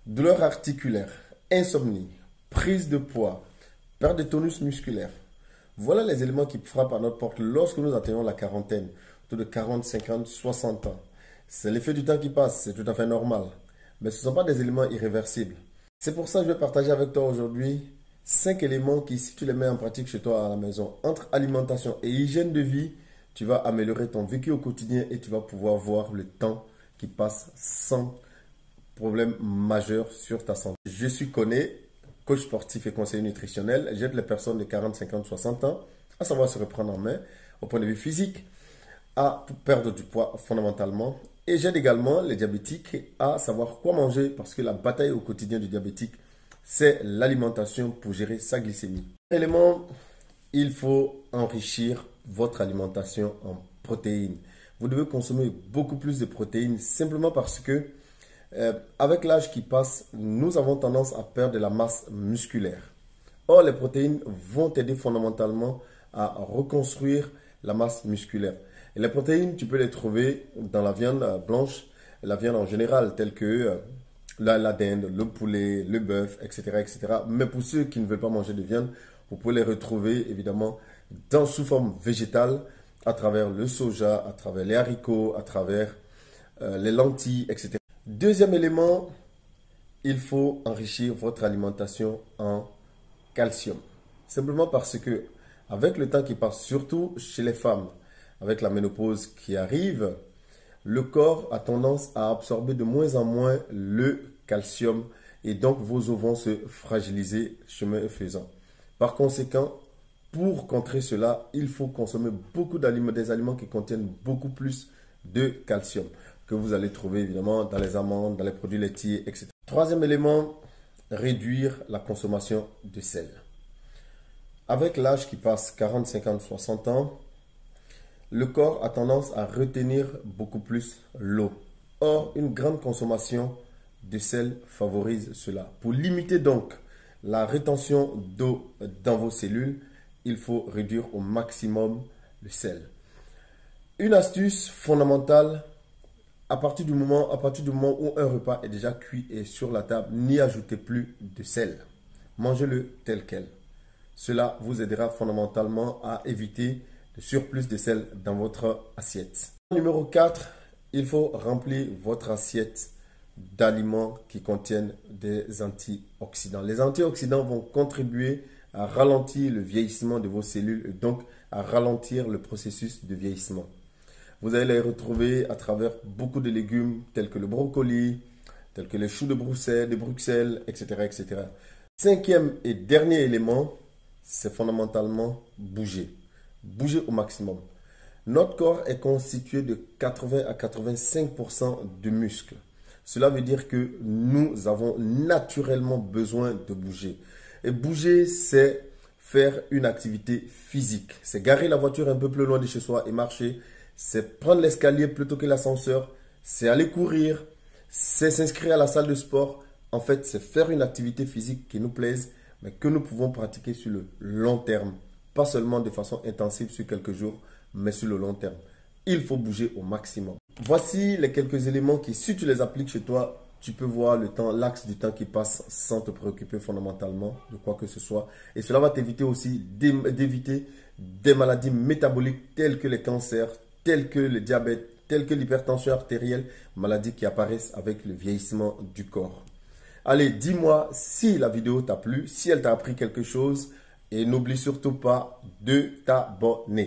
douleurs articulaires, insomnie, prise de poids, perte de tonus musculaire. Voilà les éléments qui frappent à notre porte lorsque nous atteignons la quarantaine, autour de 40, 50, 60 ans. C'est l'effet du temps qui passe, c'est tout à fait normal. Mais ce ne sont pas des éléments irréversibles. C'est pour ça que je vais partager avec toi aujourd'hui 5 éléments qui, si tu les mets en pratique chez toi à la maison, entre alimentation et hygiène de vie, tu vas améliorer ton vécu au quotidien et tu vas pouvoir voir le temps qui passe sans problème majeur sur ta santé. Je suis Koné, coach sportif et conseiller nutritionnel. J'aide les personnes de 40, 50, 60 ans à savoir se reprendre en main au point de vue physique, à perdre du poids fondamentalement. Et j'aide également les diabétiques à savoir quoi manger parce que la bataille au quotidien du diabétique, c'est l'alimentation pour gérer sa glycémie. Élément, il faut enrichir votre alimentation en protéines. Vous devez consommer beaucoup plus de protéines simplement parce que avec l'âge qui passe, nous avons tendance à perdre de la masse musculaire. Or, les protéines vont aider fondamentalement à reconstruire la masse musculaire. Et les protéines, tu peux les trouver dans la viande blanche, la viande en général, telle que la dinde, le poulet, le bœuf, etc., etc. Mais pour ceux qui ne veulent pas manger de viande, vous pouvez les retrouver évidemment sous forme végétale, à travers le soja, à travers les haricots, à travers les lentilles, etc. Deuxième élément, il faut enrichir votre alimentation en calcium. Simplement parce que, avec le temps qui passe, surtout chez les femmes, avec la ménopause qui arrive, le corps a tendance à absorber de moins en moins le calcium et donc vos os vont se fragiliser chemin faisant. Par conséquent, pour contrer cela, il faut consommer beaucoup d'aliments, des aliments qui contiennent beaucoup plus de calcium que vous allez trouver évidemment dans les amandes, dans les produits laitiers, etc. Troisième élément, réduire la consommation de sel. Avec l'âge qui passe 40, 50, 60 ans, le corps a tendance à retenir beaucoup plus l'eau. Or, une grande consommation de sel favorise cela. Pour limiter donc la rétention d'eau dans vos cellules, il faut réduire au maximum le sel. Une astuce fondamentale, à partir du moment où un repas est déjà cuit et sur la table, n'y ajoutez plus de sel. Mangez-le tel quel. Cela vous aidera fondamentalement à éviter le surplus de sel dans votre assiette. Numéro 4, il faut remplir votre assiette d'aliments qui contiennent des antioxydants. Les antioxydants vont contribuer à ralentir le vieillissement de vos cellules et donc à ralentir le processus de vieillissement. Vous allez les retrouver à travers beaucoup de légumes tels que le brocoli, tels que les choux de Bruxelles, etc., etc. Cinquième et dernier élément, c'est fondamentalement bouger. Bouger au maximum. Notre corps est constitué de 80 à 85% de muscles. Cela veut dire que nous avons naturellement besoin de bouger. Et bouger, c'est faire une activité physique. C'est garer la voiture un peu plus loin de chez soi et marcher. C'est prendre l'escalier plutôt que l'ascenseur. C'est aller courir. C'est s'inscrire à la salle de sport. En fait, c'est faire une activité physique qui nous plaise, mais que nous pouvons pratiquer sur le long terme. Pas seulement de façon intensive sur quelques jours, mais sur le long terme. Il faut bouger au maximum. Voici les quelques éléments qui, si tu les appliques chez toi, tu peux voir le temps, l'axe du temps qui passe sans te préoccuper fondamentalement de quoi que ce soit. Et cela va t'éviter aussi d'éviter des maladies métaboliques telles que les cancers, telles que le diabète, telles que l'hypertension artérielle, maladies qui apparaissent avec le vieillissement du corps. Allez, dis-moi si la vidéo t'a plu, si elle t'a appris quelque chose et n'oublie surtout pas de t'abonner.